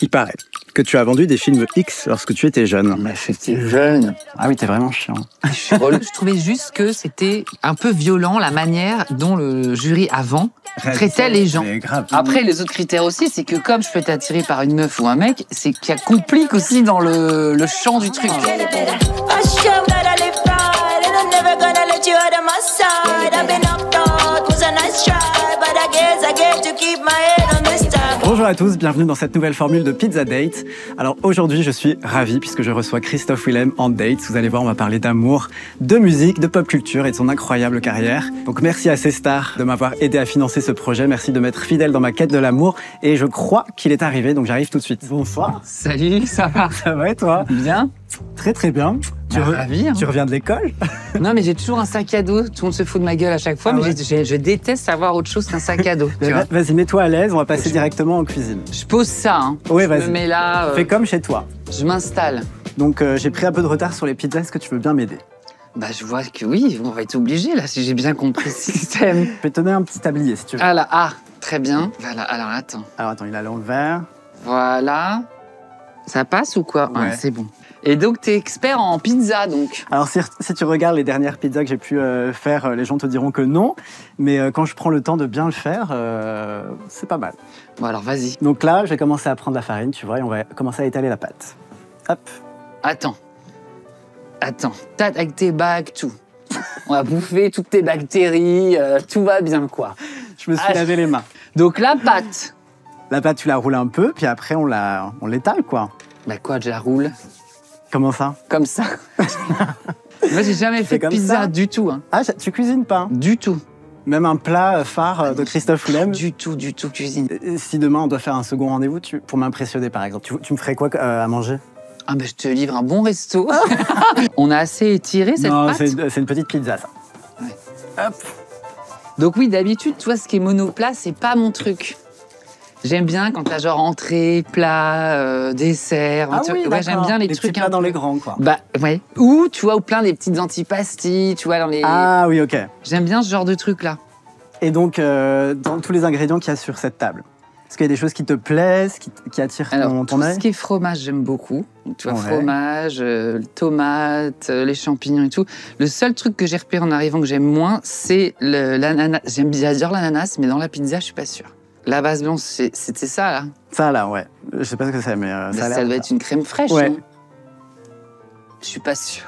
Il paraît que tu as vendu des films X lorsque tu étais jeune. Mais j'étais jeune. Ah oui, t'es vraiment chiant. Je trouvais juste que c'était un peu violent la manière dont le jury avant traitait les gens. Grave. Après, les autres critères aussi, c'est que comme je peux être attiré par une meuf ou un mec, c'est qu'il y a complique aussi dans le champ du truc. Bonjour à tous, bienvenue dans cette nouvelle formule de Pizza Date. Alors aujourd'hui, je suis ravi puisque je reçois Christophe Willem en date. Vous allez voir, on va parler d'amour, de musique, de pop culture et de son incroyable carrière. Donc merci à C-Star de m'avoir aidé à financer ce projet. Merci de m'être fidèle dans ma quête de l'amour. Et je crois qu'il est arrivé, donc j'arrive tout de suite. Bonsoir. Salut, ça va? Ça va et toi? Bien? Très très bien. Ravi, hein. Tu reviens de l'école? Non, mais j'ai toujours un sac à dos. Tout le monde se fout de ma gueule à chaque fois, mais je déteste avoir autre chose qu'un sac à dos. Vas-y, mets-toi à l'aise, on va passer directement en cuisine. Je pose ça, hein. Oui, vas-y. Je me mets là. Fais comme chez toi. Je m'installe. Donc j'ai pris un peu de retard sur les pizzas, est-ce que tu veux bien m'aider? Bah je vois que oui, on va être obligé là, si j'ai bien compris le système. Je vais te donner un petit tablier si tu veux. Ah là, très bien. Voilà, alors attends. Alors attends, il a l'envers. Voilà. Ça passe ou quoi? Ouais. C'est bon. Et donc, t'es expert en pizza, donc? Alors, si tu regardes les dernières pizzas que j'ai pu faire, les gens te diront que non. Mais quand je prends le temps de bien le faire, c'est pas mal. Bon, alors, vas-y. Donc là, je vais commencer à prendre la farine, tu vois, et on va commencer à étaler la pâte. Hop. Attends. T'as avec tes bacs, tout. On va bouffer toutes tes bactéries, tout va bien, quoi. Je me suis lavé les mains. Donc, la pâte. La pâte, tu la roules un peu, puis après, on l'étale, quoi. Bah quoi, je la roule? Comment ça? Comme ça. Moi, j'ai jamais fait de pizza du tout. Hein. Ah, tu cuisines pas? Du tout. Même un plat phare de Christophe Willem? Du tout cuisine. Si demain, on doit faire un second rendez-vous, pour m'impressionner, par exemple, tu me ferais quoi à manger? Ah ben, je te livre un bon resto. On a assez étiré cette pâte? Non, c'est une petite pizza, ça. Ouais. Hop. Donc oui, d'habitude, toi, ce qui est monoplat, c'est pas mon truc. J'aime bien quand t'as genre entrée, plat, dessert. Ah oui, ouais, j'aime bien les trucs trucs petits plats dans les grands, quoi. Bah ouais. Ou tu vois, ou plein des petites antipastilles, tu vois, dans les. Ah oui, ok. J'aime bien ce genre de trucs là. Et donc, dans tous les ingrédients qu'il y a sur cette table, est-ce qu'il y a des choses qui te plaisent, qui attirent ton œil? Tout ce qui est fromage, j'aime beaucoup. Tu vois, fromage, tomates, les champignons et tout. Le seul truc que j'ai repéré en arrivant que j'aime moins, c'est l'ananas. J'adore l'ananas, mais dans la pizza, je suis pas sûre. La base blanche, c'était ça, là? Ça, là, ouais. Je sais pas ce que c'est, mais ça doit être une crème fraîche, ouais. Non? Je suis pas sûre.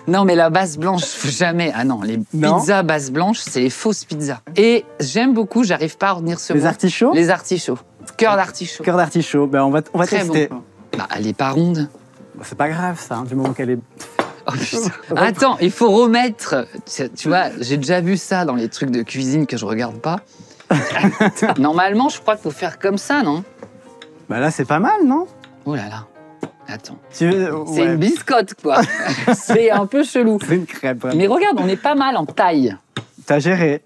Non, mais la base blanche, jamais. Ah non, les pizzas base blanche, c'est les fausses pizzas. Et j'aime beaucoup, j'arrive pas à retenir ce mot. Les artichauts? Les artichauts. Cœur d'artichaut. Cœur d'artichaut. Ben, on va tester. Bon. Bah, elle est pas ronde. C'est pas grave, ça, hein, du moment qu'elle est... Oh putain. Attends, il faut remettre... Tu vois, j'ai déjà vu ça dans les trucs de cuisine que je regarde pas. Normalement, je crois qu'il faut faire comme ça, non? Bah là, c'est pas mal, non? Oh là là. Attends. C'est une biscotte, quoi. C'est un peu chelou. C'est une crêpe. Vraiment. Mais regarde, on est pas mal en taille. T'as géré.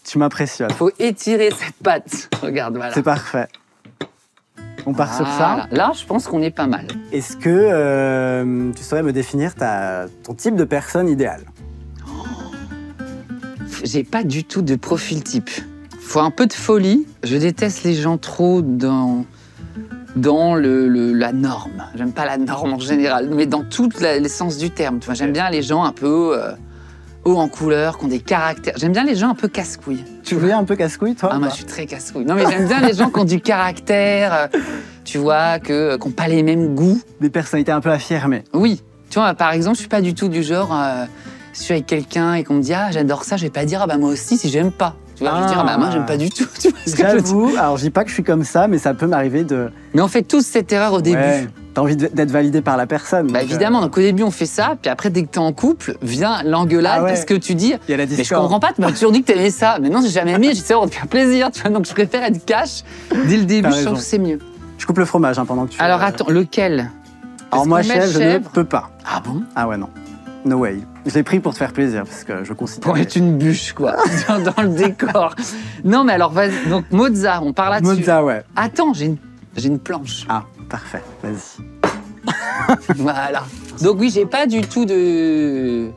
Tu m'impressionnes. Faut étirer cette pâte. Regarde, voilà. C'est parfait. On part sur ça. Là, je pense qu'on est pas mal. Est-ce que tu saurais me définir ton type de personne idéale? J'ai pas du tout de profil type. Faut un peu de folie. Je déteste les gens trop dans la norme. J'aime pas la norme en général, mais dans tout l'essence du terme. Tu vois, j'aime bien les gens un peu hauts en couleur, qui ont des caractères. J'aime bien les gens un peu casse-couilles. Tu veux un peu casse-couille, toi? Ah, moi, je suis très casse-couille. Non, mais j'aime bien les gens qui ont du caractère, tu vois, qui n'ont pas les mêmes goûts. Des personnalités un peu affirmées. Oui. Tu vois, par exemple, je suis pas du tout du genre, si je suis avec quelqu'un et qu'on me dit « Ah, j'adore ça », je vais pas dire « Ah, bah moi aussi, si j'aime pas ». Tu vois, je vais dire « Ah, bah moi, j'aime pas du tout ». J'avoue, alors je dis pas que je suis comme ça, mais ça peut m'arriver de... Mais on fait tous cette erreur au début. Ouais, t'as envie d'être validé par la personne. Bah évidemment, donc au début on fait ça, puis après dès que t'es en couple, vient l'engueulade parce que tu dis il y a la mais je comprends pas, tu m'as toujours dit que t'aimais ça. Mais non, j'ai jamais aimé, j'ai dit ça va te faire plaisir, tu vois, donc je préfère être cash dès le début, je trouve que c'est mieux. Je coupe le fromage pendant que tu... Alors attends, lequel? Alors moi, chèvre, je ne peux pas. Ah bon? Ah ouais, non. No way. Je l'ai pris pour te faire plaisir, parce que je considère... Pour être une bûche, quoi, dans le décor. Non, mais alors, vas-y. Donc, mozza, on parle là-dessus. Mozza, ouais. Attends, j'ai une planche. Ah, parfait. Vas-y. Voilà. Donc oui, j'ai pas du tout de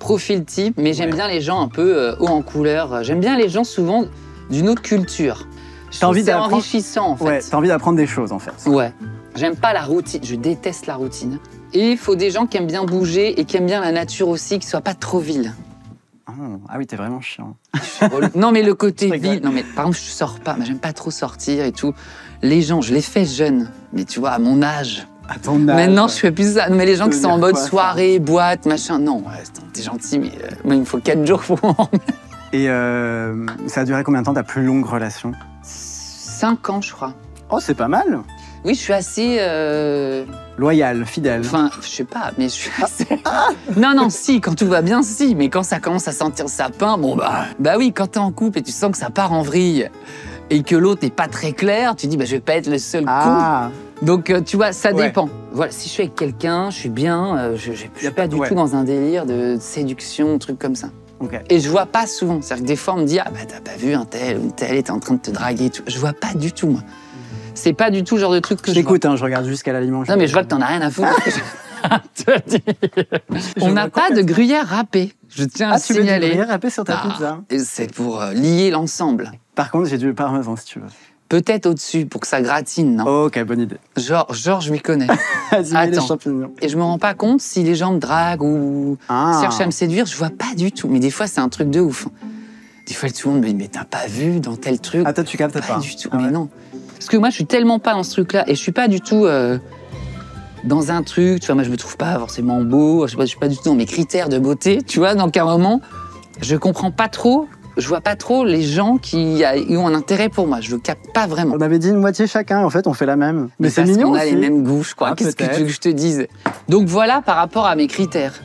profil type, mais j'aime bien les gens un peu hauts en couleur. J'aime bien les gens souvent d'une autre culture. T'as envie C'est d'apprendre. enrichissant, en fait. Ouais, t'as envie d'apprendre des choses en fait. Ouais. J'aime pas la routine, je déteste la routine. Et il faut des gens qui aiment bien bouger et qui aiment bien la nature aussi, qui soient pas trop villes. Ah oui, t'es vraiment chiant. Non, mais le côté Je rigole. ville, non, mais par exemple, je sors pas, mais j'aime pas trop sortir et tout. Les gens, je les fais jeunes, mais tu vois, à mon âge. À ton âge. Maintenant, je fais plus ça. Non, mais les gens qui sont en dire mode quoi, ça soirée, boîte, machin, non, ouais, t'es gentil, mais moi, il me faut 4 jours pour m'en remettre. Et ça a duré combien de temps ta plus longue relation? 5 ans, je crois. Oh, c'est pas mal. Oui, je suis assez. Loyal, fidèle. Enfin, je sais pas, mais je suis assez. Non, non, si, quand tout va bien, si. Mais quand ça commence à sentir le sapin, bon, bah oui, quand t'es en couple et tu sens que ça part en vrille et que l'autre n'est pas très clair, tu dis, bah, je vais pas être le seul con. Donc, tu vois, ça dépend. Voilà, si je suis avec quelqu'un, je suis bien, je suis pas du tout dans un délire de séduction, truc comme ça. Okay. Et je vois pas souvent. C'est-à-dire que des fois, on me dit, ah bah t'as pas vu un tel ou une telle était en train de te draguer et tout. Je vois pas du tout, moi. C'est pas du tout le genre de truc que je vois. J'écoute, je regarde jusqu'à l'aliment. Non, mais je vois que t'en as rien à foutre. Te dis. On n'a pas de gruyère râpée, je tiens à tu veux du signaler. gruyère râpé sur ta pizza? Et c'est pour lier l'ensemble. Par contre, j'ai du parmesan si tu veux. Peut-être au-dessus, pour que ça gratine, non? Ok, bonne idée. Genre, je m'y connais. Vas-y, mets les Attends. champignons. Et je me rends pas compte si les gens me draguent ou cherchent à me séduire, je vois pas du tout. Mais des fois, c'est un truc de ouf. Des fois, tout le monde me dit, mais t'as pas vu dans tel truc? Ah, toi, tu captes pas? Pas du tout, mais non. Parce que moi, je suis tellement pas dans ce truc-là et je suis pas du tout dans un truc, tu vois, moi, je me trouve pas forcément beau, je suis pas du tout dans mes critères de beauté, tu vois, donc à un moment, je comprends pas trop, je vois pas trop les gens qui ont un intérêt pour moi, je le capte pas vraiment. On avait dit une moitié chacun, en fait, on fait la même. Mais c'est parce mignon qu'on a aussi. les mêmes goûts, je crois. Qu'est-ce que tu veux que je te dise? Donc voilà par rapport à mes critères.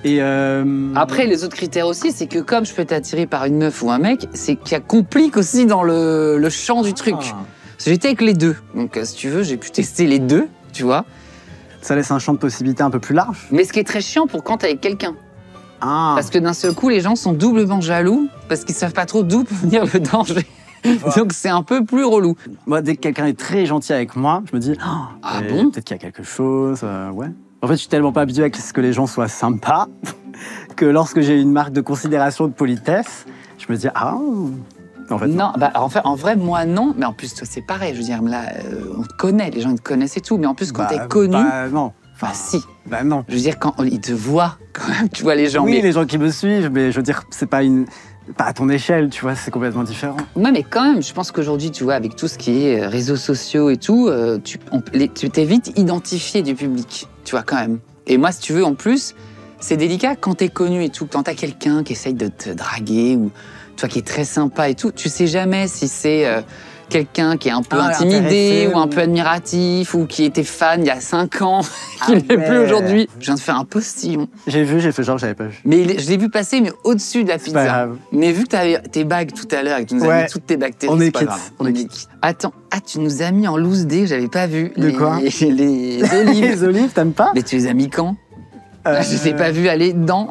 Et Après, les autres critères aussi, c'est que comme je peux être attiré par une meuf ou un mec, c'est qu'il y a complique aussi dans le champ du truc. Parce que j'étais avec les deux. Donc, si tu veux, j'ai pu tester les deux, tu vois. Ça laisse un champ de possibilités un peu plus large. Mais ce qui est très chiant pour quand t'es avec quelqu'un. Ah. Parce que d'un seul coup, les gens sont doublement jaloux parce qu'ils savent pas trop d'où peut venir le danger. Donc, c'est un peu plus relou. Moi, dès que quelqu'un est très gentil avec moi, je me dis, Ah bon? peut-être qu'il y a quelque chose, ouais. En fait, je suis tellement pas habitué à ce que les gens soient sympas que lorsque j'ai une marque de considération, de politesse, je me dis, en fait, Non, bah, en vrai, moi, non. Mais en plus, toi, c'est pareil. Je veux dire, là, on te connaît, les gens, ils te connaissent et tout. Mais en plus, quand t'es connu... non. Bah, si. Bah, non. Je veux dire, quand ils te voient, quand même, tu vois les gens. Oui, mais... les gens qui me suivent, mais je veux dire, c'est pas à ton échelle, tu vois, c'est complètement différent. Ouais, mais quand même, je pense qu'aujourd'hui, tu vois, avec tout ce qui est réseaux sociaux et tout, tu t'es vite identifié du public, tu vois, quand même. Et moi, si tu veux, en plus, c'est délicat quand t'es connu et tout, quand t'as quelqu'un qui essaye de te draguer ou, toi, qui est très sympa et tout, tu sais jamais si c'est quelqu'un qui est un peu intimidé ou un peu admiratif ou qui était fan il y a 5 ans, qui ne l'est plus aujourd'hui. Je viens de faire un postillon. J'ai fait genre, j'avais pas vu. Mais je l'ai vu passer, mais au-dessus de la pizza. Pas grave. Mais vu que tu avais tes bagues tout à l'heure et que tu nous as mis toutes tes bactéries, on est c'est pas quitte. grave. On est quitte. Attends, tu nous as mis en loose day, j'avais pas vu. De quoi? Les olives. Les olives, t'aimes pas? Mais tu les as mis quand? Je t'ai pas vu aller dedans.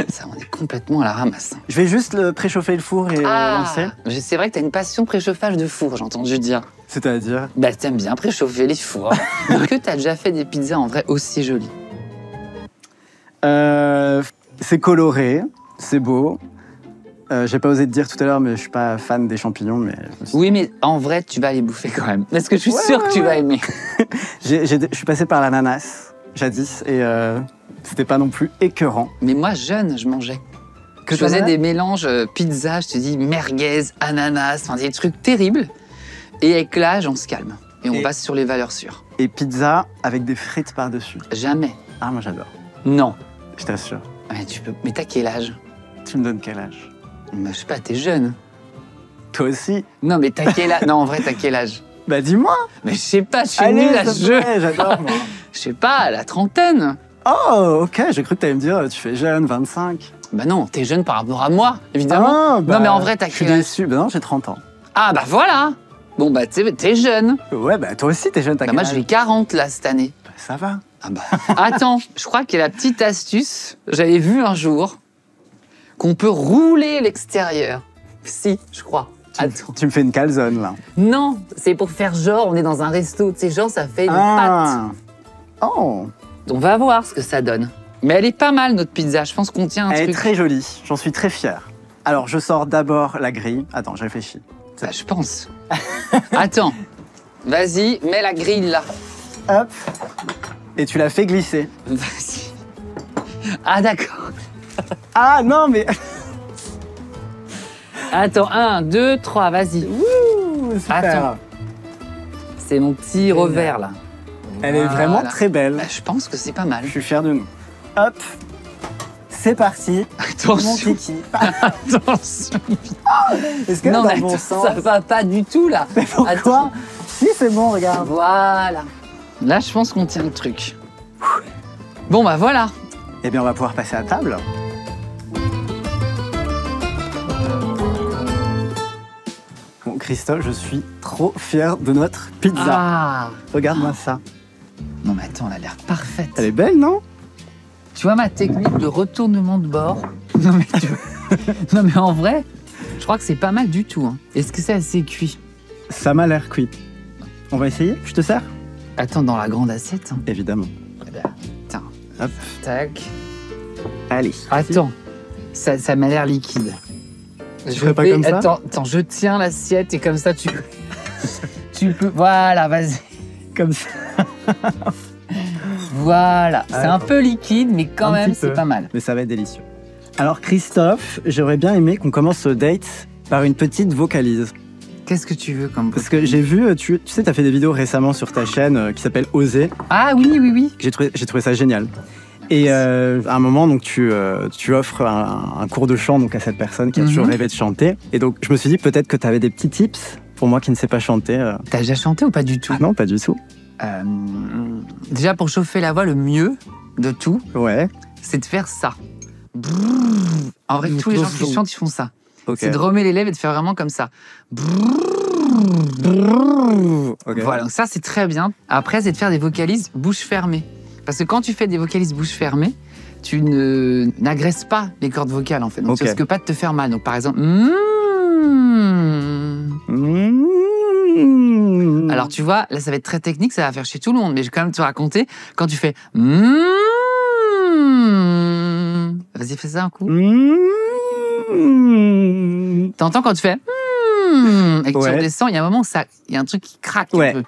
Ça, on est complètement à la ramasse. Je vais juste préchauffer le four et lancer. C'est vrai que t'as une passion préchauffage de four, j'ai entendu dire. C'est-à-dire? Bah, t'aimes bien préchauffer les fours. Est-ce que t'as déjà fait des pizzas en vrai aussi jolies? C'est coloré, c'est beau. J'ai pas osé te dire tout à l'heure, mais je suis pas fan des champignons. Mais oui, mais en vrai, tu vas les bouffer quand même. Parce que je suis sûre que tu vas aimer. Je suis passé par l'ananas, jadis, et c'était pas non plus écœurant. Mais moi, jeune, je mangeais. Je faisais des mélanges pizza, je te dis merguez, ananas, enfin des trucs terribles. Et avec l'âge, on se calme. Et on passe sur les valeurs sûres. Et pizza avec des frites par-dessus. Jamais. Ah, moi j'adore. Non. Je t'assure. Mais t'as quel âge? Tu me donnes quel âge? Bah, je sais pas, t'es jeune. Toi aussi? Non, mais t'as quel âge? Non, en vrai, t'as quel âge? Bah dis-moi! Mais je sais pas, je suis nulle à ce jeu. J'adore, moi. Je sais pas, la trentaine. Oh, ok, j'ai cru que t'allais me dire, tu fais jeune, 25. Bah non, t'es jeune par rapport à moi, évidemment. Ah, bah, non, mais en vrai, t'as je suis quel âge? déçu. Bah non, j'ai 30 ans. Ah, bah voilà. Bon, bah t'es jeune. Ouais, bah toi aussi, t'es jeune, t'as Bah quel moi, âge? je vais 40 là, cette année. Bah, ça va. Ah bah. Attends, je crois qu'il y a la petite astuce. J'avais vu un jour qu'on peut rouler l'extérieur. Si, je crois. Attends. Tu me fais une calzone, là. Non, c'est pour faire genre, on est dans un resto. Tu sais, genre, ça fait une pâte. Oh. On va voir ce que ça donne. Mais elle est pas mal, notre pizza. Je pense qu'on tient un Elle truc. est très jolie, j'en suis très fier. Alors, je sors d'abord la grille. Attends, je réfléchis. Bah, je pense. Attends. Vas-y, mets la grille là. Hop. Et tu l'as fait glisser. Vas-y. Ah, d'accord. Ah non, mais... Attends, 1, 2, 3, vas-y. Ouh, super. Attends. C'est mon petit revers là. Elle est vraiment très belle. Bah, je pense que c'est pas mal. Je suis fier de nous. Hop. C'est parti. Attention. Mon kiki. Attention. Est-ce que Non, dans mais le bon attends, sens? ça va pas du tout là. Mais pourquoi? Attends. Si, c'est bon, regarde. Voilà. Là, je pense qu'on tient le truc. Bon, bah voilà. Eh bien, on va pouvoir passer à table. Bon, Christophe, je suis trop fier de notre pizza. Ah. Regarde-moi ça. Non, mais attends, elle a l'air parfaite. Elle est belle, non? Tu vois ma technique de retournement de bord? Non, mais non, mais en vrai, je crois que c'est pas mal du tout. Hein. Est-ce que c'est assez cuit? Ça m'a l'air cuit. On va essayer? Je te sers? Attends, dans la grande assiette. Hein. Évidemment. Tiens. Hop. Tac. Allez. Attends, ça m'a l'air liquide. Je ferais pas comme ça? Attends, je tiens l'assiette et comme ça tu peux. Tu peux. Voilà, vas-y. Comme ça. Voilà. C'est un peu liquide, mais quand même, c'est pas mal. Mais ça va être délicieux. Alors, Christophe, j'aurais bien aimé qu'on commence ce date par une petite vocalise. Qu'est-ce que tu veux comme... Parce que j'ai vu, tu sais, tu as fait des vidéos récemment sur ta chaîne qui s'appelle Oser. Ah oui, oui, oui. J'ai trouvé ça génial. Et à un moment, donc, tu offres un cours de chant donc, à cette personne qui a toujours rêvé de chanter. Et donc, je me suis dit peut-être que tu avais des petits tips pour moi qui ne sais pas chanter. T'as déjà chanté ou pas du tout? Ah non, pas du tout. Déjà, pour chauffer la voix, le mieux de tout, Ouais. c'est de faire ça. En vrai, tous les gens qui chantent, ils font ça. Okay. C'est de remuer les lèvres et de faire vraiment comme ça. Okay. Voilà, donc ça, c'est très bien. Après, c'est de faire des vocalises bouche fermée. Parce que quand tu fais des vocalises bouche fermée, tu n'agresses pas les cordes vocales, en fait. Donc, tu risques pas de te faire mal. Donc, par exemple... Alors, tu vois, là, ça va être très technique, ça va faire chier tout le monde. Mais je vais quand même te raconter, quand tu fais... Vas-y, fais ça un coup. T'entends quand tu fais... et que tu redescends, il y a un moment, il y a un truc qui craque un peu.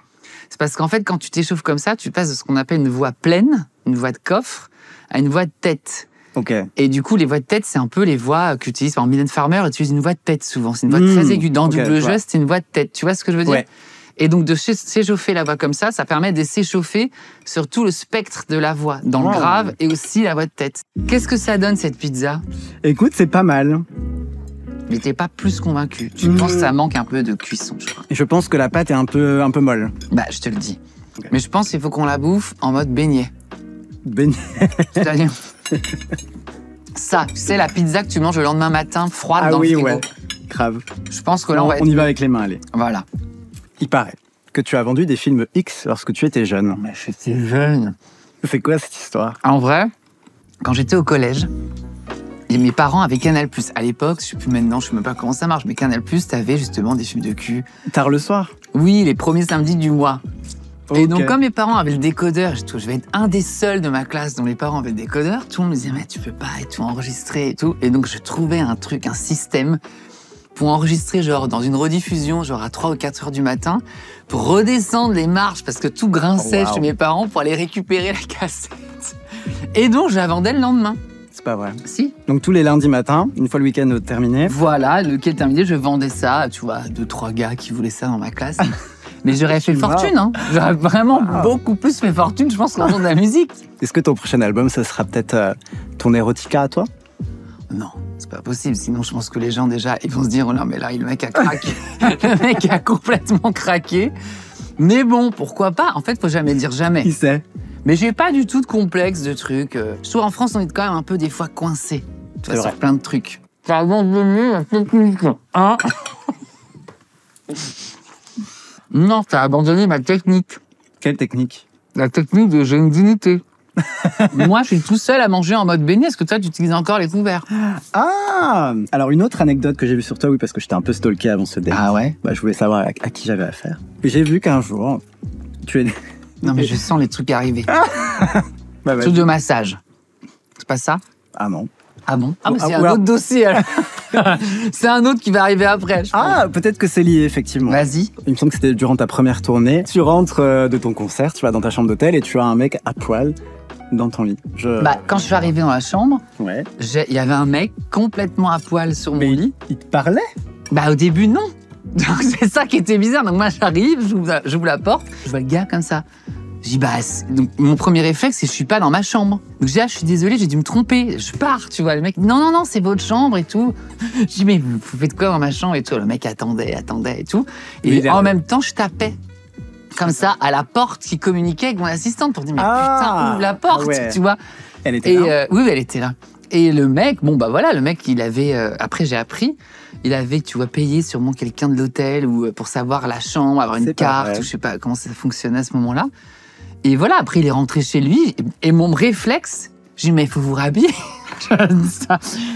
C'est parce qu'en fait, quand tu t'échauffes comme ça, tu passes de ce qu'on appelle une voix pleine, une voix de coffre, à une voix de tête. Okay. Et du coup, les voix de tête, c'est un peu les voix qu'utilise par Mylène Farmer, elle utilise une voix de tête souvent. C'est une voix très aiguë. Dans Double Jeu, c'est une voix de tête. Tu vois ce que je veux dire? Et donc, de s'échauffer la voix comme ça permet de s'échauffer sur tout le spectre de la voix, dans le grave et aussi la voix de tête. Qu'est-ce que ça donne, cette pizza? Écoute, c'est pas mal. Mais t'es pas plus convaincu. Tu penses que ça manque un peu de cuisson, je crois. Je pense que la pâte est un peu molle. Bah, je te le dis. Okay. Mais je pense qu'il faut qu'on la bouffe en mode beignet. Beignet. C'est-à-dire... Ça, tu sais, la pizza que tu manges le lendemain matin, froide dans le frigo. Ouais, grave. Je pense que là, on va être... On y va avec les mains, allez. Voilà. Il paraît que tu as vendu des films X lorsque tu étais jeune. Mais j'étais jeune. C'est quoi cette histoire? En vrai, quand j'étais au collège, et mes parents avaient Canal+. À l'époque, je sais plus maintenant, je sais même pas comment ça marche, mais Canal+, t'avais justement des films de cul. Tard le soir? Oui, les premiers samedis du mois. Okay. Et donc, comme mes parents avaient le décodeur, je vais être un des seuls de ma classe dont les parents avaient le décodeur, tout le monde me disait, mais tu peux pas et tout enregistrer et tout. Et donc, je trouvais un système pour enregistrer genre dans une rediffusion, genre à 3 ou 4 heures du matin, pour redescendre les marches, parce que tout grinçait chez mes parents, pour aller récupérer la cassette. Et donc, je la vendais le lendemain. C'est pas vrai. Si. Donc tous les lundis matins, une fois le week-end terminé. Voilà, le week-end terminé, je vendais ça, tu vois, 2-3 gars qui voulaient ça dans ma classe. Mais j'aurais fait fortune, hein. J'aurais vraiment beaucoup plus fait fortune, je pense, qu'en faisant de la musique. Est-ce que ton prochain album, ça sera peut-être ton érotica à toi? Non, c'est pas possible. Sinon, je pense que les gens, déjà, ils vont se dire, oh non, mais là, le mec a craqué. Le mec a complètement craqué. Mais bon, pourquoi pas? En fait, faut jamais dire jamais. Qui sait? Mais j'ai pas du tout de complexe de trucs. Je trouve en France, on est quand même un peu des fois coincés. Tu vois, sur plein de trucs. T'as abandonné la technique, hein? Non, t'as abandonné ma technique. Quelle technique? La technique de j'ai une dignité. Moi, je suis tout seul à manger en mode beignet. Est-ce que toi, tu utilises encore les couverts? Ah! Alors, une autre anecdote que j'ai vue sur toi, oui, parce que j'étais un peu stalké avant ce date. Ah ouais? Bah, je voulais savoir à qui j'avais affaire. J'ai vu qu'un jour, tu es... Non, mais je sens les trucs arriver. Bah, truc de massage. C'est pas ça? Ah non. Ah bon? Ah, mais c'est un autre dossier, alors. C'est un autre qui va arriver après, je pense. Ah, peut-être que c'est lié, effectivement. Vas-y. Il me semble que c'était durant ta première tournée. Tu rentres de ton concert, tu vas dans ta chambre d'hôtel et tu as un mec à poil dans ton lit. Quand je suis arrivé dans la chambre, ouais. Il y avait un mec complètement à poil sur mon lit. Il te parlait? Au début, non. Donc c'est ça qui était bizarre. Donc moi, j'arrive, j'ouvre la porte, je vois le gars comme ça. Je dis, donc, mon premier réflexe, c'est que je suis pas dans ma chambre. Donc je dis, je suis désolée, j'ai dû me tromper. Je pars, tu vois. Le mec, non, c'est votre chambre et tout. Je dis, mais vous faites quoi dans ma chambre et tout? Le mec attendait et tout. Et en même temps, je tapais comme ça à la porte qui communiquait avec mon assistante pour dire, mais putain, ouvre la porte, tu vois. Elle était là? Oui, elle était là. Et le mec, le mec, il avait, après j'ai appris, il avait, tu vois, payé sûrement quelqu'un de l'hôtel ou pour savoir la chambre, avoir une carte, ou je sais pas comment ça fonctionnait à ce moment-là. Et voilà, après, il est rentré chez lui. Et mon réflexe, j'ai dit, mais il faut vous rhabiller.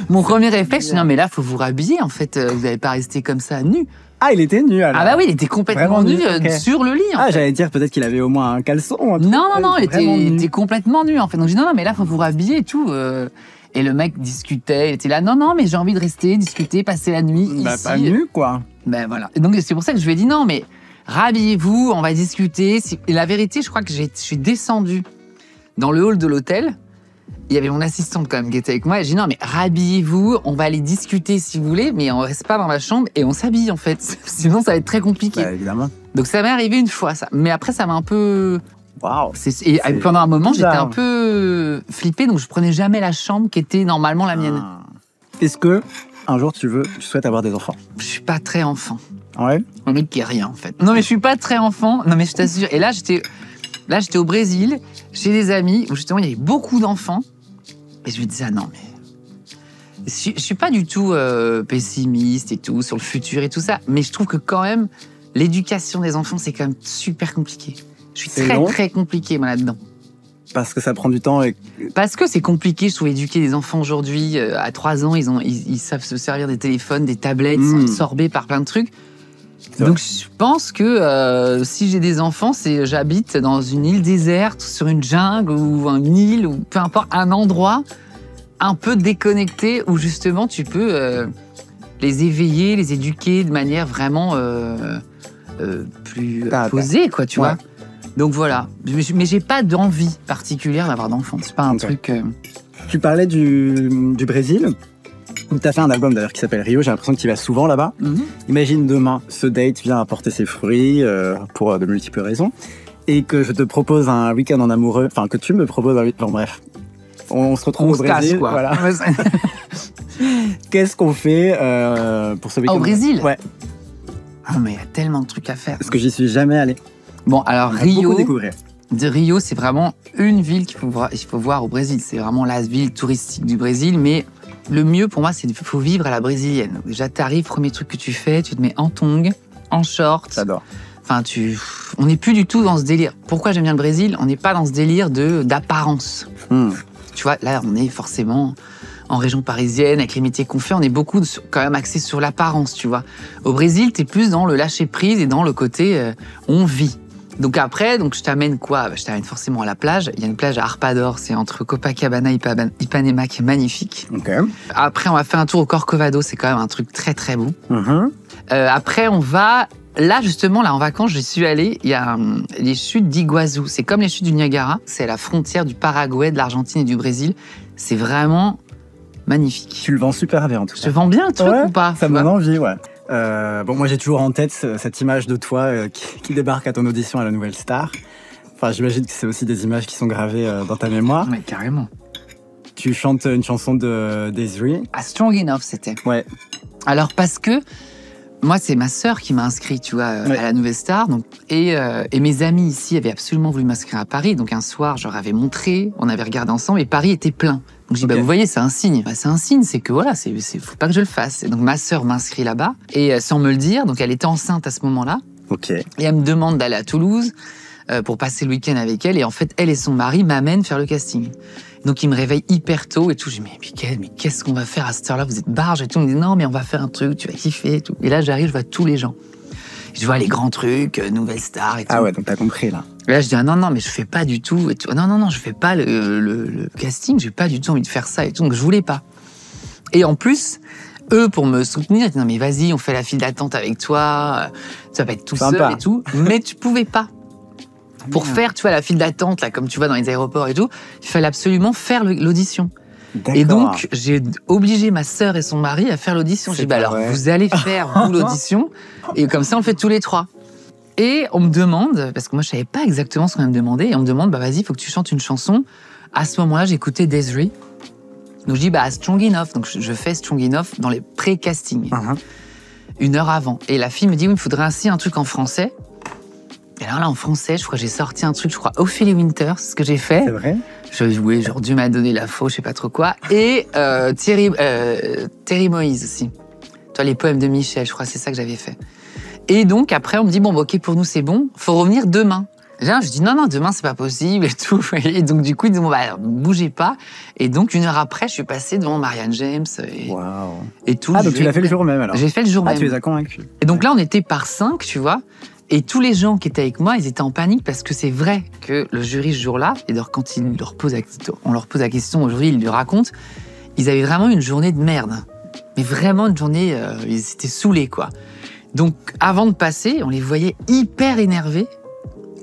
Mon premier réflexe, je dis, non, mais là, il faut vous rhabiller. En fait, vous n'allez pas rester comme ça, nu. Ah, il était nu, alors? Ah oui, il était complètement nu sur le lit. J'allais dire peut-être qu'il avait au moins un caleçon. Non, il était complètement nu, en fait. Donc, je dis, non, mais là, il faut vous rhabiller et tout. Et le mec discutait, il était là, non, mais j'ai envie de rester, discuter, passer la nuit ici. Pas nu, quoi. Voilà. Et donc, c'est pour ça que je lui ai dit, non, mais rhabillez-vous, on va discuter. Et la vérité, je crois que je suis descendue dans le hall de l'hôtel. Il y avait mon assistante quand même qui était avec moi. Et j'ai dit non, mais rhabillez-vous, on va aller discuter si vous voulez, mais on reste pas dans ma chambre et on s'habille en fait. Sinon, ça va être très compliqué. Évidemment. Donc ça m'est arrivé une fois, ça. Mais après, ça m'a un peu. Waouh. Et pendant un moment, j'étais un peu flippée, donc je prenais jamais la chambre qui était normalement la mienne. Est-ce que un jour tu souhaites avoir des enfants? Je suis pas très enfant. Ouais. Un mec qui est rien en fait. Non, mais je suis pas très enfant. Non, mais je t'assure. Et là, j'étais au Brésil, chez des amis, où justement, il y avait beaucoup d'enfants. Et je me disais, non, mais... Je suis pas du tout pessimiste et tout, sur le futur et tout ça. Mais je trouve que quand même, l'éducation des enfants, c'est quand même super compliqué. Je suis très compliqué, moi, là-dedans. Parce que ça prend du temps Parce que c'est compliqué, je trouve, éduquer des enfants aujourd'hui. À 3 ans, ils savent se servir des téléphones, des tablettes, ils sont absorbés par plein de trucs. Donc je pense que si j'ai des enfants, j'habite dans une île déserte, sur une jungle ou une île ou peu importe, un endroit un peu déconnecté où justement tu peux les éveiller, les éduquer de manière vraiment plus posée, quoi, tu vois. Donc voilà, mais j'ai pas d'envie particulière d'avoir d'enfants. C'est pas un truc. Tu parlais du Brésil. Tu as fait un album d'ailleurs qui s'appelle Rio, j'ai l'impression que tu vas souvent là-bas. Imagine demain, ce date vient apporter ses fruits pour de multiples raisons, et que je te propose un week-end en amoureux, enfin que tu me proposes un week-end, bref. On se retrouve au Brésil, quoi. Voilà. Qu'est-ce qu'on fait pour ce week-end? Au Brésil? Ouais. Ah, mais il y a tellement de trucs à faire. Parce que j'y suis jamais allé. Bon, alors Rio, découvrir. Rio, c'est vraiment une ville qu'il faut voir au Brésil. C'est vraiment la ville touristique du Brésil, mais le mieux pour moi, c'est qu'il faut vivre à la brésilienne. Donc, déjà, t'arrives, premier truc que tu fais, tu te mets en tongs, en short. J'adore. Enfin, on n'est plus du tout dans ce délire. Pourquoi j'aime bien le Brésil? On n'est pas dans ce délire d'apparence. Tu vois, là, on est forcément en région parisienne, avec les métiers qu'on fait, on est beaucoup quand même axé sur l'apparence, tu vois. Au Brésil, t'es plus dans le lâcher-prise et dans le côté on vit. Donc après, je t'amène quoi? Je t'amène forcément à la plage. Il y a une plage à Arpador, c'est entre Copacabana et Ipanema, qui est magnifique. Okay. Après, on va faire un tour au Corcovado, c'est quand même un truc très très beau. Après, on va... Là, justement, là, en vacances, j'y suis allée, il y a les chutes d'Iguazu. C'est comme les chutes du Niagara. C'est à la frontière du Paraguay, de l'Argentine et du Brésil. C'est vraiment magnifique. Tu le vends super bien, en tout cas. Je vends bien le truc ou pas? Ça me donne envie, ouais. Bon, moi, j'ai toujours en tête cette image de toi qui débarque à ton audition à la Nouvelle Star. Enfin, j'imagine que c'est aussi des images qui sont gravées dans ta mémoire. Ouais, carrément. Tu chantes une chanson de Desiree. Ah, Strong Enough, c'était. Ouais. Alors, parce que moi, c'est ma sœur qui m'a inscrit, tu vois, à la Nouvelle Star. Donc, et mes amis ici avaient absolument voulu m'inscrire à Paris. Donc, un soir, je leur avais montré, on avait regardé ensemble et Paris était plein. Donc, je dis, vous voyez, c'est un signe. C'est un signe, c'est que voilà, faut pas que je le fasse. Et donc, ma sœur m'inscrit là-bas et sans me le dire. Donc, elle était enceinte à ce moment-là. Ok. Et elle me demande d'aller à Toulouse pour passer le week-end avec elle. Et en fait, elle et son mari m'amènent faire le casting. Donc, ils me réveillent hyper tôt et tout. Je dis, mais qu'est-ce qu'on va faire à cette heure-là? Vous êtes barge et tout. On me dit, non, mais on va faire un truc, tu vas kiffer et tout. Et là, j'arrive, je vois tous les gens. Je vois les grands trucs, Nouvelle Star et tout. Ah ouais, donc t'as compris, là. Et là, je dis, ah non, mais je fais pas du tout. Et tout. Non, je fais pas le casting. J'ai pas du tout envie de faire ça et tout. Donc, je voulais pas. Et en plus, eux, pour me soutenir, ils disaient, non mais vas-y, on fait la file d'attente avec toi, tu vas pas être tout seul et tout. Mais tu pouvais pas. Pour faire, tu vois, la file d'attente, là, comme tu vois dans les aéroports et tout, il fallait absolument faire l'audition. Et donc, j'ai obligé ma sœur et son mari à faire l'audition. J'ai dit, alors, vous allez faire, vous, l'audition, et comme ça, on le fait tous les 3. Et on me demande, parce que moi, je savais pas exactement ce qu'on me demandait, et on me demande, bah vas-y, il faut que tu chantes une chanson. À ce moment-là, j'écoutais Des'ree. Donc, je dis, bah, Strong Enough. Donc, je fais Strong Enough dans les pré-castings. 1 heure avant. Et la fille me dit, oui, il me faudrait ainsi un truc en français. Et alors là, en français, je crois que j'ai sorti un truc, Ophélie Winter, c'est ce que j'ai fait. C'est vrai? Je jouais, genre, Dieu m'a donné la faux, je sais pas trop quoi. Et Terry Moïse aussi. Toi, les poèmes de Michel, je crois que c'est ça que j'avais fait. Et donc, après, on me dit, bon, ok, pour nous, c'est bon, faut revenir demain. Je dis, non, demain, c'est pas possible et tout. Et donc, du coup, ils disent, bon, bah, bougez pas. Et donc, 1 heure après, je suis passée devant Marianne James et tout. Ah, donc tu l'as fait le jour même, alors? J'ai fait le jour même. Ah, tu les as convaincus. Et donc là, on était par 5, tu vois. Et tous les gens qui étaient avec moi, ils étaient en panique parce que c'est vrai que le jury, ce jour-là, et d'ailleurs, quand on leur pose la question, aujourd'hui, ils lui racontent, ils avaient vraiment une journée de merde. Mais vraiment une journée, ils étaient saoulés, quoi. Donc, avant de passer, on les voyait hyper énervés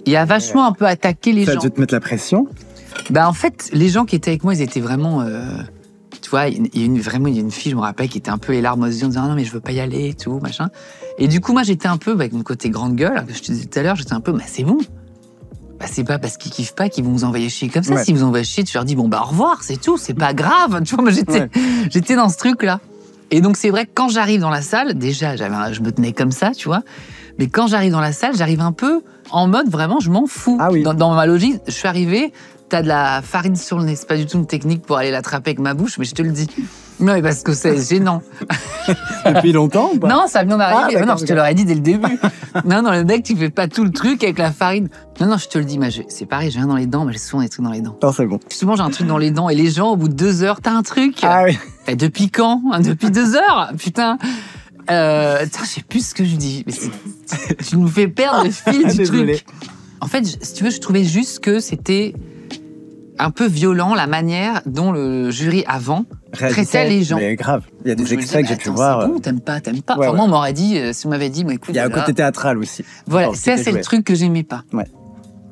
et à vachement un peu attaquer les gens. Ça a dû te mettre la pression? Bah, en fait, les gens qui étaient avec moi, ils étaient vraiment... tu vois, il y a une fille, je me rappelle, qui était un peu les larmes aux yeux en disant « Non, mais je veux pas y aller et tout, machin. » Et du coup, moi, j'étais un peu, avec mon côté grande gueule, que je te disais tout à l'heure, j'étais un peu « Bah, c'est bon. Bah, c'est pas parce qu'ils kiffent pas qu'ils vont vous envoyer chier comme ça. Ouais. S'ils vous envoient chier, tu leur dis « Bon, bah, au revoir, c'est tout, c'est pas grave. » Tu vois, moi, j'étais dans ce truc-là. Et donc, c'est vrai que quand j'arrive dans la salle, déjà, je me tenais comme ça, tu vois. Mais quand j'arrive dans la salle, j'arrive un peu en mode vraiment, je m'en fous. Ah oui. Dans ma logique, je suis arrivée, t'as de la farine sur le nez. C'est pas du tout une technique pour aller l'attraper avec ma bouche, mais je te le dis. Non, mais parce que c'est gênant. Depuis longtemps ou pas? Non, ça vient d'arriver. Non, je te l'aurais dit dès le début. non, le mec, tu fais pas tout le truc avec la farine. Non, je te le dis, c'est pareil, j'ai rien dans les dents, mais j'ai souvent des trucs dans les dents. Non, c'est bon. Souvent, j'ai un truc dans les dents et les gens, au bout de 2 heures, t'as un truc. Ah oui. Et depuis quand? Depuis 2 heures? Putain. Je sais plus ce que je dis. Mais tu nous fais perdre le fil du truc. En fait, si tu veux, je trouvais juste que c'était un peu violent la manière dont le jury avant traitait les gens. Mais grave, il y a des extraits que j'ai pu voir. C'est bon, t'aimes pas. Ouais, enfin, moi, on m'aurait dit, si on m'avait dit, écoute. Il y a un côté théâtral aussi. Voilà, c'est le truc que j'aimais pas. Ouais.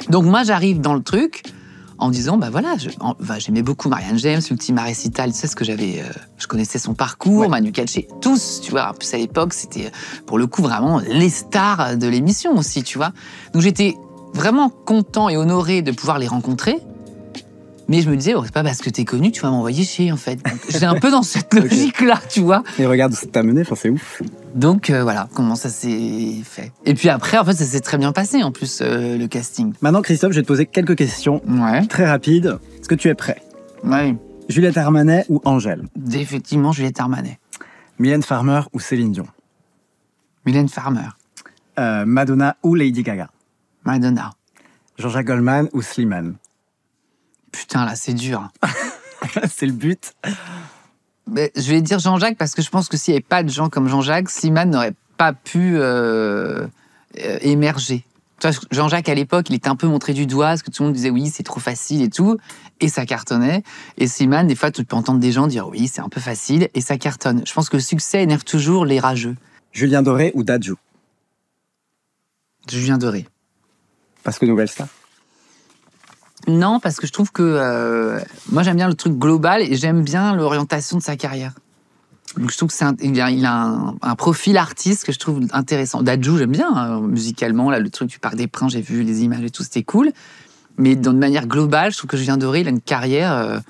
Donc moi, j'arrive dans le truc en disant, bah voilà, j'aimais beaucoup Marianne James, Ultima Recital, tu sais ce que j'avais, je connaissais son parcours, Manu Katché, tous, tu vois. En plus à l'époque, c'était pour le coup vraiment les stars de l'émission aussi, tu vois. Donc j'étais vraiment content et honoré de pouvoir les rencontrer. Mais je me disais, c'est pas parce que t'es connu, tu vas m'envoyer chier, en fait. J'étais un peu dans cette logique-là, tu vois. Et regarde où ça t'a mené, c'est ouf. Donc, voilà, comment ça s'est fait. Et puis après, en fait, ça s'est très bien passé, en plus, le casting. Maintenant, Christophe, je vais te poser quelques questions très rapides. Est-ce que tu es prêt? Oui. Juliette Armanet ou Angèle? Effectivement, Juliette Armanet. Mylène Farmer ou Céline Dion? Mylène Farmer. Madonna ou Lady Gaga? Madonna. Jean-Jacques Goldman ou Slimane? Putain, là, c'est dur. C'est le but. Mais je vais dire Jean-Jacques parce que je pense que s'il n'y avait pas de gens comme Jean-Jacques, Slimane n'aurait pas pu émerger. Tu vois, Jean-Jacques, à l'époque, il était un peu montré du doigt, parce que tout le monde disait oui, c'est trop facile et tout, et ça cartonnait. Et Slimane, des fois, tu peux entendre des gens dire oui, c'est un peu facile, et ça cartonne. Je pense que le succès énerve toujours les rageux. Julien Doré ou Dadju? Julien Doré. Parce que nouvelle star? Non, parce que je trouve que moi j'aime bien le truc global et j'aime bien l'orientation de sa carrière. Donc je trouve que il a un profil artiste que je trouve intéressant. Dadju, j'aime bien musicalement, là le truc du Parc des Princes, j'ai vu les images et tout, c'était cool. Mais de manière globale, je trouve que Julien Doré, il a une carrière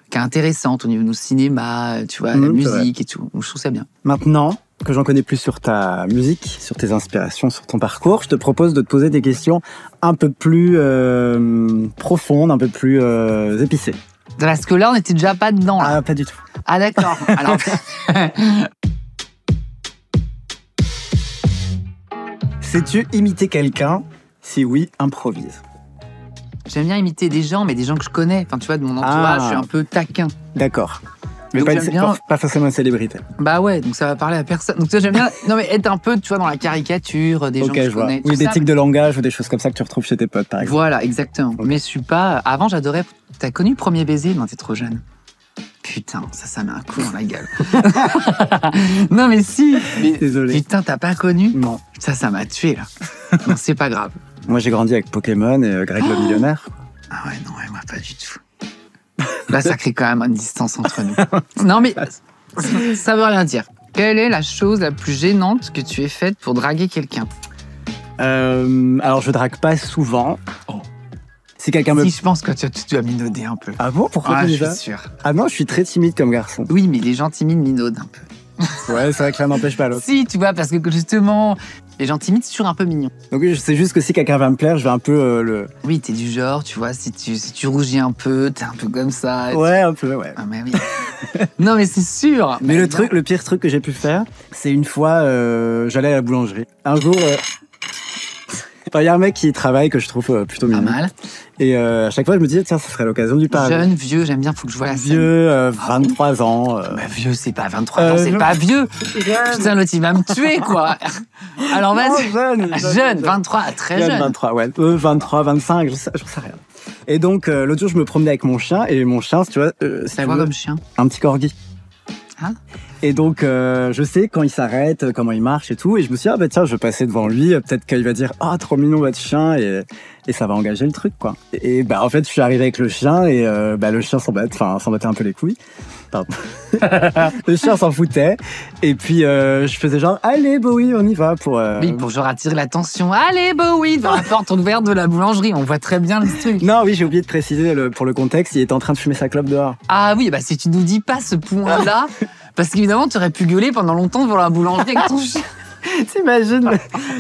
qui est intéressante au niveau du cinéma, tu vois, la musique et tout. Donc je trouve ça bien. Maintenant que j'en connais plus sur ta musique, sur tes inspirations, sur ton parcours, je te propose de te poser des questions un peu plus profondes, un peu plus épicées. Parce que là, on n'était déjà pas dedans. Là. Ah, pas du tout. Ah, d'accord. Alors... Sais-tu imiter quelqu'un? Si oui, improvise. J'aime bien imiter des gens, mais des gens que je connais. Enfin, tu vois, de mon entourage, je suis un peu taquin. D'accord. Mais pas forcément une célébrité. Bah ouais, donc ça va parler à personne. Donc j'aime bien être un peu, tu vois, dans la caricature des gens que je connais. Oui, des tics de langage ou des choses comme ça que tu retrouves chez tes potes, par exemple. Voilà, exactement. Okay. Mais je suis pas... Avant, j'adorais... T'as connu Premier Baiser? Non, t'es trop jeune. putain, ça met un coup dans la gueule. Non, mais si. Mais, désolé. Putain, t'as pas connu? Non. Ça m'a tué, là. Non, c'est pas grave. Moi, j'ai grandi avec Pokémon et Greg le millionnaire. Ah ouais, non, moi, pas du tout. Là, ça crée quand même une distance entre nous. Non, mais ça veut rien dire. Quelle est la chose la plus gênante que tu aies faite pour draguer quelqu'un? Alors, je drague pas souvent. Oh. Si quelqu'un me... Si, je pense que tu dois minauder un peu. Ah bon? Pourquoi tu dis je ça? suis sûr. Ah non, je suis très timide comme garçon. Oui, mais les gens timides minaudent un peu. Ouais, c'est vrai que l'un n'empêche pas l'autre. Si, tu vois, parce que justement, les gens timides, c'est toujours un peu mignon. Donc c'est juste que si quelqu'un va me plaire, je vais un peu le... Oui, t'es du genre, tu vois, si tu rougis un peu, t'es un peu comme ça. Ouais, un peu, ouais. Ah, mais oui. Non, mais c'est sûr. Mais le pire truc que j'ai pu faire, c'est une fois, j'allais à la boulangerie. Un jour, il y a un mec qui travaille que je trouve plutôt Pas mignon. mal. Et à chaque fois, je me disais, tiens, ça serait l'occasion du parler. Jeune, vieux, j'aime bien, faut que je vois la scène. Vieux, 23 ans. Bah, vieux, c'est pas 23 ans, c'est pas vieux. Putain, l'autre, il va me tuer, quoi. Alors, vas-y. Jeune, 23, très jeune. 23, ouais. 23, 25, je sais rien. Et donc, l'autre jour, je me promenais avec mon chien, et mon chien, tu vois... C'est quoi comme chien? Un petit corgi. Ah. Et donc, je sais quand il s'arrête, comment il marche et tout. Et je me suis dit, ah bah tiens, je vais passer devant lui. Peut-être qu'il va dire, ah, trop mignon votre chien. Et ça va engager le truc, quoi. Et bah, en fait, je suis arrivé avec le chien et le chien s'en battait un peu les couilles. Pardon. Le chien s'en foutait. Et puis, je faisais genre, allez, Bowie, on y va pour... Oui, pour genre attirer l'attention. Allez, Bowie, dans la porte ouverte de la boulangerie. On voit très bien le truc. Non, oui, j'ai oublié de préciser pour le contexte, il était en train de fumer sa clope dehors. Ah oui, bah si tu nous dis pas ce point-là, parce qu'évidemment, tu aurais pu gueuler pendant longtemps devant la boulangerie avec ton chien. T'imagines?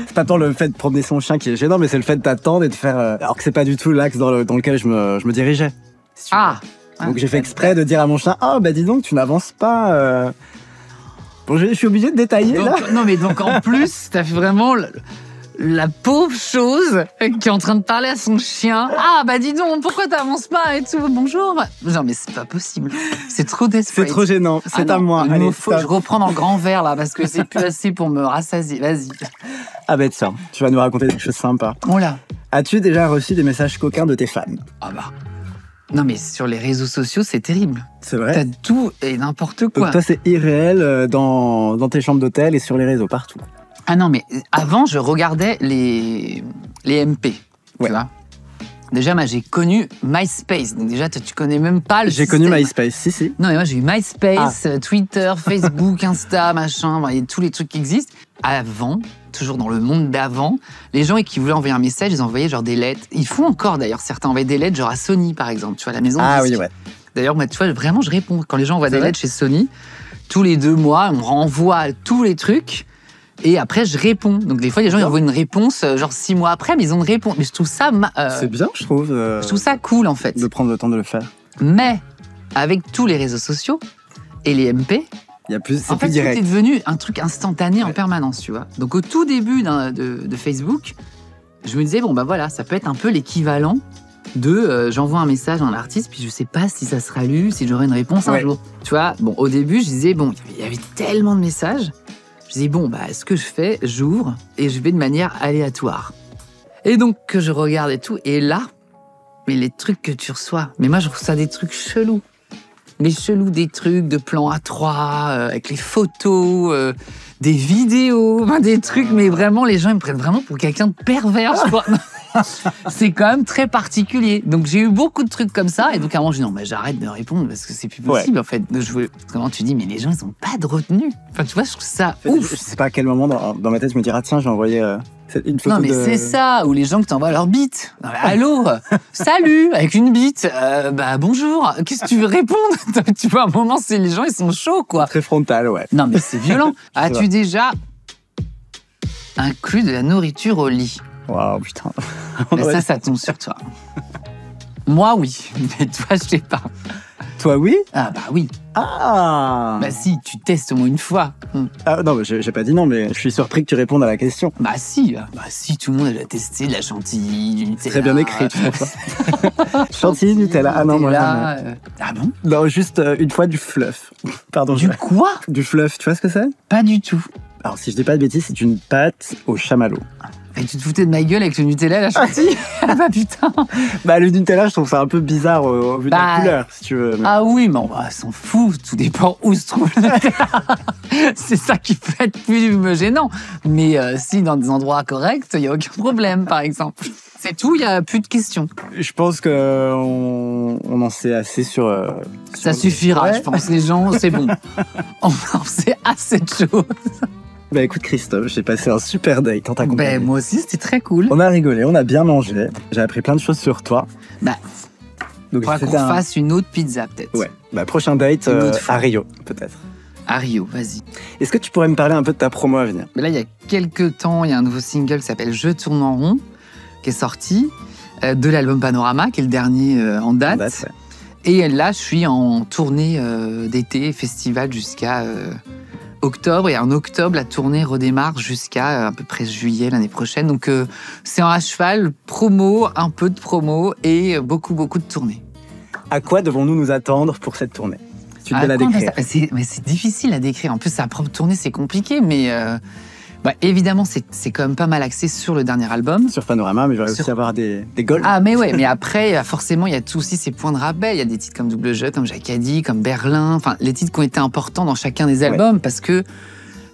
C'est pas tant le fait de promener son chien qui est gênant, mais c'est le fait d'attendre et de faire... alors que c'est pas du tout l'axe dans lequel je me dirigeais. Si tu veux. Donc j'ai fait exprès de dire à mon chien, ah bah dis donc, tu n'avances pas. Bon, je suis obligé de détailler Donc, là. Non mais donc en plus, t'as fait vraiment la pauvre chose qui est en train de parler à son chien. Ah bah dis donc, pourquoi t'avances pas et tout, bonjour. Non mais c'est pas possible, c'est trop desperate. C'est trop gênant, c'est à moi. Allez, je reprends dans le grand verre là, parce que c'est plus assez pour me rassasier, vas-y. Ah bah tiens, tu vas nous raconter des choses sympas. Oh là. As-tu déjà reçu des messages coquins de tes fans? Ah bah... Non mais sur les réseaux sociaux, c'est terrible. C'est vrai. T'as tout et n'importe quoi. Donc toi, c'est irréel dans tes chambres d'hôtel et sur les réseaux, partout. Ah non, mais avant, je regardais les MP, tu vois. Déjà, moi, j'ai connu MySpace. Donc déjà, tu connais même pas le J'ai connu MySpace, si. Non, mais moi, j'ai eu MySpace, Twitter, Facebook, Insta, machin, et tous les trucs qui existent. Avant, toujours dans le monde d'avant, les gens qui voulaient envoyer un message, ils envoyaient genre des lettres. Ils font encore, d'ailleurs, certains envoient des lettres, genre à Sony, par exemple, tu vois, la maison de disque. Oui, ouais. D'ailleurs, moi, tu vois, vraiment, je réponds. Quand les gens envoient des lettres chez Sony, tous les 2 mois, on renvoie tous les trucs. Et après, je réponds. Donc, des fois, les gens ils envoient une réponse, genre 6 mois après, mais ils ont une réponse. Mais je trouve ça... c'est bien, je trouve. Je trouve ça cool, en fait. De prendre le temps de le faire. Mais, avec tous les réseaux sociaux et les MP, c'est plus tout direct. est devenu un truc instantané en permanence, tu vois. Donc, au tout début de Facebook, je me disais, bon, bah voilà, ça peut être un peu l'équivalent de j'envoie un message à un artiste, puis je sais pas si ça sera lu, si j'aurai une réponse un jour. Tu vois, bon, au début, je disais, bon, il y avait tellement de messages. Je disais, bon, bah, ce que je fais, j'ouvre et je vais de manière aléatoire. Et donc, que je regarde et tout, et là, mais les trucs que tu reçois, mais moi, je reçois des trucs chelous. Mais chelous, des trucs de plans A3, avec les photos, des vidéos, des trucs, mais vraiment, les gens, ils me prennent vraiment pour quelqu'un de pervers, je crois. C'est quand même très particulier. Donc, j'ai eu beaucoup de trucs comme ça, et donc, à un moment, je dis, non, mais j'arrête de répondre, parce que c'est plus possible, en fait. Comment tu dis, mais les gens, ils ont pas de retenue. Enfin, tu vois, je trouve ça ouf. Je sais pas à quel moment, dans ma tête, je me dirais, ah, tiens, j'ai envoyé une photo. Non, mais c'est ça, ou les gens qui t'envoient leur bite. Non, mais allô, salut, avec une bite, bah bonjour, qu'est-ce que tu veux répondre? Tu vois, à un moment, les gens, ils sont chauds, quoi. Très frontal, ouais. Non, mais c'est violent. As-tu déjà inclus de la nourriture au lit? Waouh, putain. Mais ça tombe sur toi. Moi, oui, mais toi, je sais pas. Toi, oui? Ah, bah oui. Ah! Bah si, tu testes au moins une fois. Ah non, j'ai pas dit non, mais je suis surpris que tu répondes à la question. Bah si, tout le monde a déjà testé de la chantilly, du Nutella. Très bien écrit, tu trouves pas? Chantilly, Nutella. Ah non, moi jamais. Ah bon? Non, juste une fois du fluff. Pardon. Du quoi? Du fluff, tu vois ce que c'est? Pas du tout. Alors, si je dis pas de bêtises, c'est une pâte au chamallow. Et tu te foutais de ma gueule avec le Nutella, la chantilly. Ah bah putain. Bah le Nutella, je trouve ça un peu bizarre au vu de la couleur, si tu veux. Mais... Ah oui, mais on s'en fout. Tout dépend où se trouve le Nutella. C'est ça qui peut être plus gênant. Mais si dans des endroits corrects, il n'y a aucun problème, par exemple. C'est tout, il n'y a plus de questions. Je pense qu'on en sait assez sur... Ça suffira, je pense. Les gens, c'est bon. On en sait assez de choses. Bah écoute Christophe, j'ai passé un super date en ta compagnie. Ben moi aussi, c'était très cool. On a rigolé, on a bien mangé. J'ai appris plein de choses sur toi. Bah, donc faudra qu'on fasse une autre pizza peut-être. Ouais, bah prochain date à Rio peut-être. À Rio, vas-y. Est-ce que tu pourrais me parler un peu de ta promo à venir? Mais là, il y a quelques temps, il y a un nouveau single qui s'appelle Je tourne en rond, qui est sorti, de l'album Panorama, qui est le dernier en date. Ouais. Et là, je suis en tournée d'été, festival jusqu'à... octobre, et en octobre, la tournée redémarre jusqu'à à peu près juillet l'année prochaine. Donc, c'est à cheval, promo, un peu de promo et beaucoup de tournées. À quoi devons-nous nous attendre pour cette tournée? Tu devais la décrire. C'est difficile à décrire. En plus, sa propre tournée, c'est compliqué, mais évidemment, c'est quand même pas mal axé sur le dernier album. Sur Panorama, mais il va aussi avoir des goals. Ah, mais ouais, mais après, forcément, il y a tout aussi ces points de rappel. Il y a des titres comme Double Jeu, comme Jacadi, comme Berlin, enfin, les titres qui ont été importants dans chacun des albums, parce que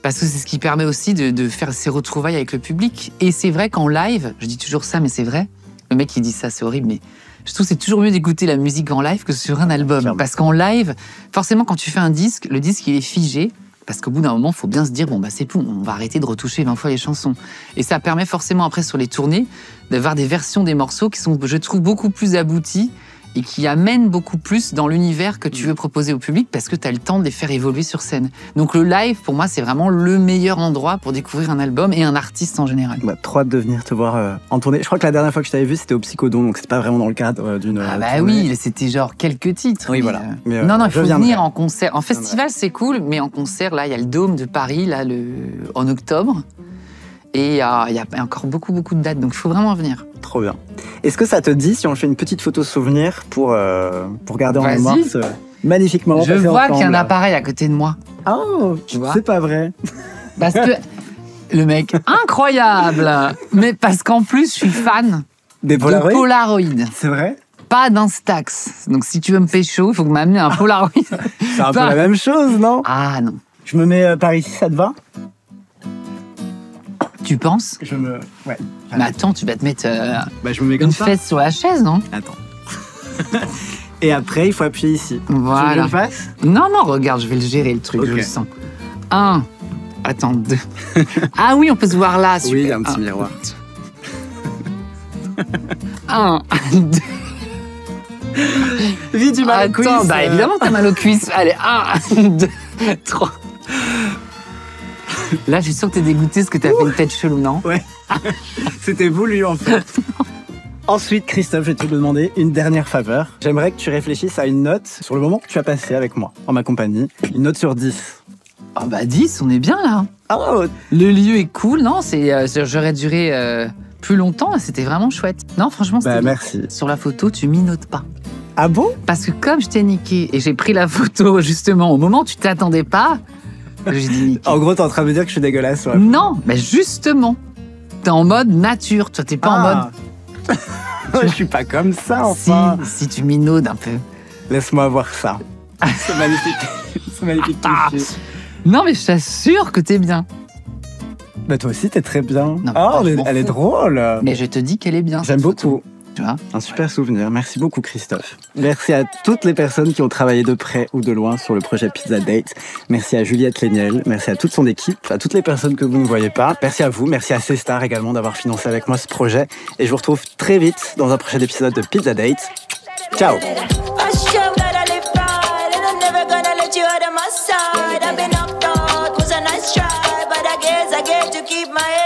c'est ce qui permet aussi de faire ces retrouvailles avec le public. Et c'est vrai qu'en live, je dis toujours ça, mais c'est vrai, le mec qui dit ça, c'est horrible, mais je trouve que c'est toujours mieux d'écouter la musique en live que sur un album. Clairement. Parce qu'en live, forcément, quand tu fais un disque, le disque, il est figé. Parce qu'au bout d'un moment, il faut bien se dire, c'est bon, on va arrêter de retoucher 20 fois les chansons. Et ça permet forcément, après, sur les tournées, d'avoir des versions des morceaux qui sont, je trouve, beaucoup plus abouties et qui amènent beaucoup plus dans l'univers que tu veux proposer au public parce que tu as le temps de les faire évoluer sur scène. Donc le live, pour moi, c'est vraiment le meilleur endroit pour découvrir un album et un artiste en général. Trop hâte de venir te voir en tournée. Je crois que la dernière fois que je t'avais vu, c'était au Psychodome, donc c'est pas vraiment dans le cadre d'une tournée. Oui, c'était genre quelques titres. Oui, voilà. Non, il faut venir en concert. En festival, c'est cool, mais en concert, là, il y a le Dôme de Paris, là, en octobre. Et il y a encore beaucoup de dates, donc il faut vraiment venir. Trop bien. Est-ce que ça te dit si on fait une petite photo souvenir pour garder en mémoire ce magnifique moment? Je vois qu'il y a un appareil à côté de moi. Oh, c'est pas vrai. Parce que le mec, incroyable. Mais parce qu'en plus, je suis fan des Polaroid. C'est vrai? Pas d'Instax. Donc si tu veux me pécho, il faut que m'amener un Polaroid. C'est un peu la même chose, non? Ah non. Je me mets par ici, ça te va? Tu penses? Ouais. Mais attends, tu vas te mettre je me mets comme ça. Fesse sur la chaise, non? Attends. Et après, il faut appuyer ici. Voilà. Tu veux que je le fasse? Non, regarde, je vais le gérer, le truc, okay. Je le sens. 1. Attends, 2. Ah oui, on peut se voir là. Super. Oui, il y a un petit miroir. 1, 2. Vite, tu mal aux cuisses. Attends, évidemment que t'as mal aux cuisses. Allez, 1, 2, 3. Là, je suis sûre que t'es dégoûté parce que t'as fait une tête chelou, non? Ouais. C'était voulu, en fait. Ensuite, Christophe, je vais te demander une dernière faveur. J'aimerais que tu réfléchisses à une note sur le moment que tu as passé avec moi, en ma compagnie. Une note sur 10. 10, on est bien, là. Oh. Le lieu est cool, non? J'aurais duré plus longtemps, c'était vraiment chouette. Non, franchement, c'était bien. Merci. Sur la photo, tu m'y notes pas. Ah bon? Parce que comme je t'ai niqué et j'ai pris la photo, justement, au moment où tu t'attendais pas... J'ai dit niquer. En gros, t'es en train de me dire que je suis dégueulasse. Ouais. Non, mais justement, t'es en mode nature. Toi, t'es pas en mode... Je suis pas comme ça, enfin. Si tu minaudes un peu. Laisse-moi voir ça. C'est magnifique. C'est magnifique. Non, mais je t'assure que t'es bien. Toi aussi, t'es très bien. Non, elle est drôle. Mais je te dis qu'elle est bien. J'aime beaucoup. Tu vois? Un super souvenir. Merci beaucoup, Christophe. Merci à toutes les personnes qui ont travaillé de près ou de loin sur le projet Pizza Date. Merci à Juliette Léniel. Merci à toute son équipe, à toutes les personnes que vous ne voyez pas. Merci à vous. Merci à C-Star également d'avoir financé avec moi ce projet. Et je vous retrouve très vite dans un prochain épisode de Pizza Date. Ciao! I get to keep my